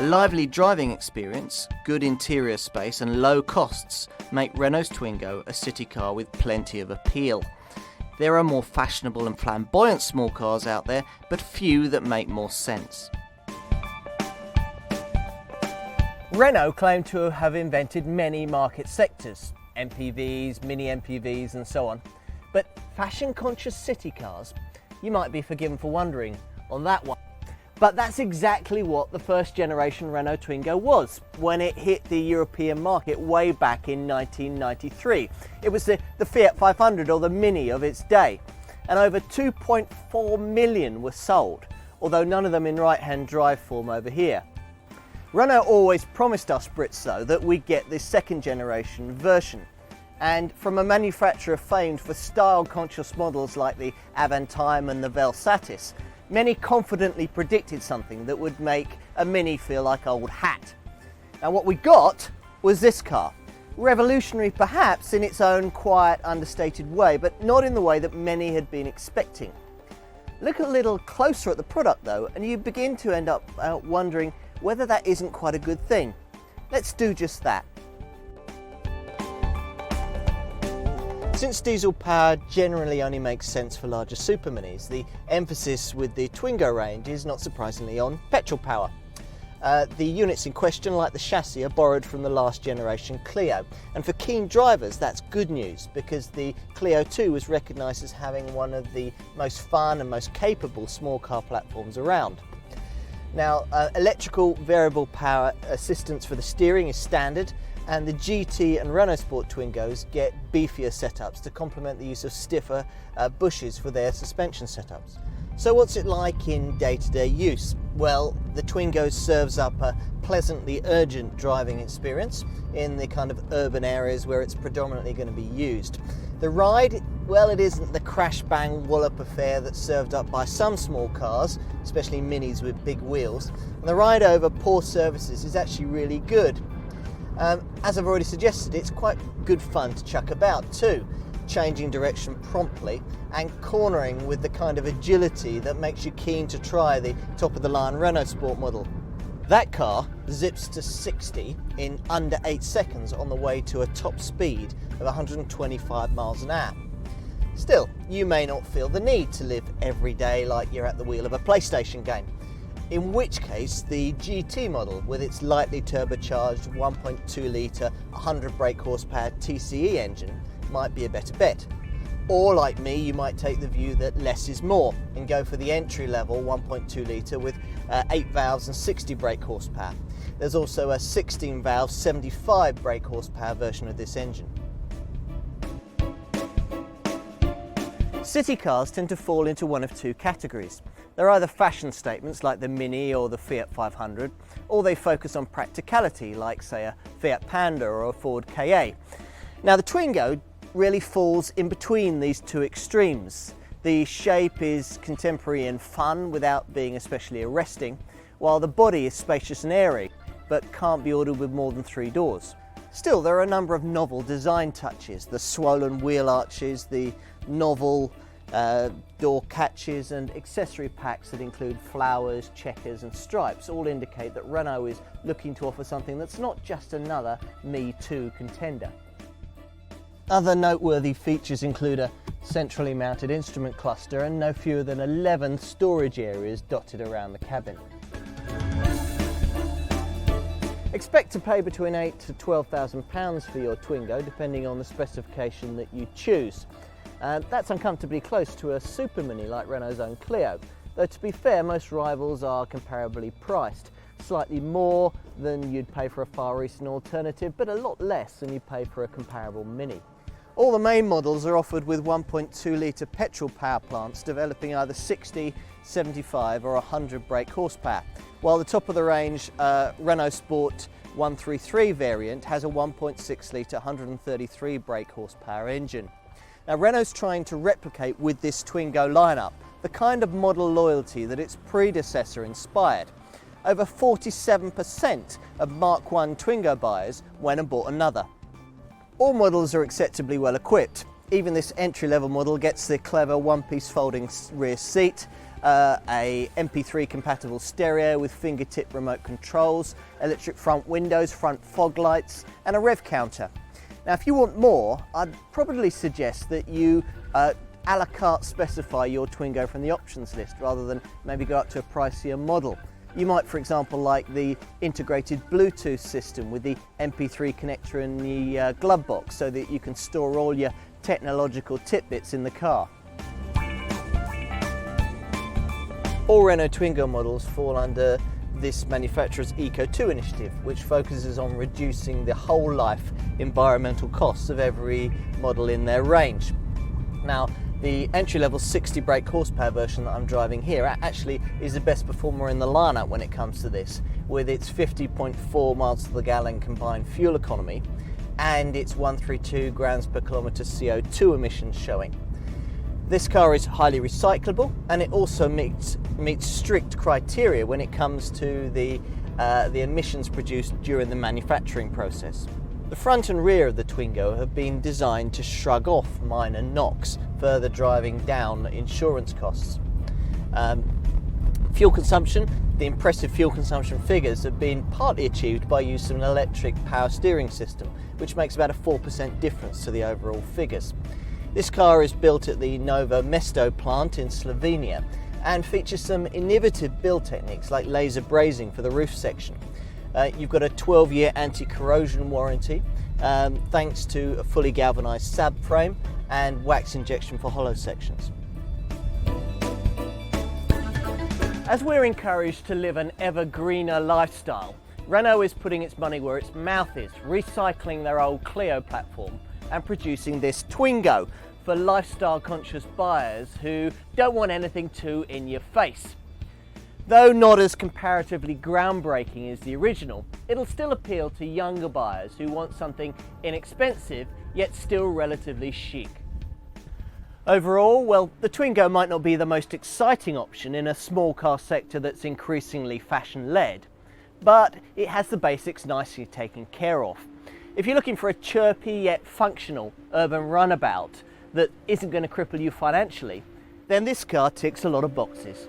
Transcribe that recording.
A lively driving experience, good interior space and low costs make Renault's Twingo a city car with plenty of appeal. There are more fashionable and flamboyant small cars out there, but few that make more sense. Renault claimed to have invented many market sectors, MPVs, mini MPVs and so on. But fashion-conscious city cars? You might be forgiven for wondering on that one. But that's exactly what the first generation Renault Twingo was when it hit the European market way back in 1993. It was the Fiat 500 or the Mini of its day. And over 2.4 million were sold, although none of them in right-hand drive form over here. Renault always promised us Brits though that we'd get this second generation version. And from a manufacturer famed for style-conscious models like the Avantime and the Velsatis, many confidently predicted something that would make a Mini feel like old hat. Now what we got was this car. Revolutionary perhaps in its own quiet, understated way, but not in the way that many had been expecting. Look a little closer at the product though, and you begin to end up wondering whether that isn't quite a good thing. Let's do just that. Since diesel power generally only makes sense for larger super minis, the emphasis with the Twingo range is not surprisingly on petrol power. The units in question, like the chassis, are borrowed from the last generation Clio. And for keen drivers, that's good news, because the Clio 2 was recognised as having one of the most fun and most capable small car platforms around. Now, electrical variable power assistance for the steering is standard, and the GT and Renault Sport Twingos get beefier setups to complement the use of stiffer bushes for their suspension setups. So what's it like in day-to-day use? Well, the Twingo serves up a pleasantly urgent driving experience in the kind of urban areas where it's predominantly going to be used. The ride, well, it isn't the crash-bang wallop affair that's served up by some small cars, especially minis with big wheels. And the ride over poor surfaces is actually really good. As I've already suggested, it's quite good fun to chuck about too, changing direction promptly and cornering with the kind of agility that makes you keen to try the top-of-the-line Renault Sport model. That car zips to 60 in under 8 seconds on the way to a top speed of 125 miles an hour. Still, you may not feel the need to live every day like you're at the wheel of a PlayStation game. In which case, the GT model, with its lightly turbocharged 1.2 litre 100 brake horsepower TCE engine, might be a better bet. Or like me, you might take the view that less is more and go for the entry-level 1.2 litre with 8 valves and 60 brake horsepower. There's also a 16 valve 75 brake horsepower version of this engine. City cars tend to fall into one of two categories. They're either fashion statements like the Mini or the Fiat 500, or they focus on practicality like, say, a Fiat Panda or a Ford Ka. Now the Twingo really falls in between these two extremes. The shape is contemporary and fun without being especially arresting, while the body is spacious and airy, but can't be ordered with more than 3 doors. Still, there are a number of novel design touches. The swollen wheel arches, the novel door catches and accessory packs that include flowers, checkers and stripes all indicate that Renault is looking to offer something that's not just another Me Too contender. Other noteworthy features include a centrally mounted instrument cluster and no fewer than 11 storage areas dotted around the cabin. Expect to pay between £8,000 to £12,000 for your Twingo, depending on the specification that you choose. That's uncomfortably close to a super mini like Renault's own Clio, though to be fair, most rivals are comparably priced. Slightly more than you'd pay for a far recent alternative, but a lot less than you'd pay for a comparable Mini. All the main models are offered with 1.2 litre petrol power plants developing either 60, 75 or 100 brake horsepower, while the top of the range Renault Sport 133 variant has a 1.6 litre 133 brake horsepower engine. Now Renault's trying to replicate with this Twingo lineup the kind of model loyalty that its predecessor inspired. Over 47% of Mark I Twingo buyers went and bought another. All models are acceptably well equipped. Even this entry-level model gets the clever one-piece folding rear seat, a MP3 compatible stereo with fingertip remote controls, electric front windows, front fog lights, and a rev counter. Now, if you want more, I'd probably suggest that you a la carte specify your Twingo from the options list rather than maybe go up to a pricier model. You might, for example, like the integrated Bluetooth system with the MP3 connector in the glove box so that you can store all your technological tidbits in the car. All Renault Twingo models fall under this manufacturer's Eco 2 initiative, which focuses on reducing the whole life environmental costs of every model in their range. Now, the entry-level 60 brake horsepower version that I'm driving here actually is the best performer in the lineup when it comes to this, with its 50.4 miles to the gallon combined fuel economy and its 132 grams per kilometre CO2 emissions showing. This car is highly recyclable, and it also meets strict criteria when it comes to the emissions produced during the manufacturing process. The front and rear of the Twingo have been designed to shrug off minor knocks, further driving down insurance costs. Fuel consumption, the impressive fuel consumption figures have been partly achieved by use of an electric power steering system, which makes about a 4% difference to the overall figures. This car is built at the Novo Mesto plant in Slovenia and features some innovative build techniques like laser brazing for the roof section. You've got a 12-year anti-corrosion warranty thanks to a fully galvanised SAB frame and wax injection for hollow sections. As we're encouraged to live an ever greener lifestyle, Renault is putting its money where its mouth is, recycling their old Clio platform and producing this Twingo for lifestyle conscious buyers who don't want anything too in your face. Though not as comparatively groundbreaking as the original, it'll still appeal to younger buyers who want something inexpensive yet still relatively chic. Overall, well, the Twingo might not be the most exciting option in a small car sector that's increasingly fashion-led, but it has the basics nicely taken care of. If you're looking for a chirpy yet functional urban runabout that isn't going to cripple you financially, then this car ticks a lot of boxes.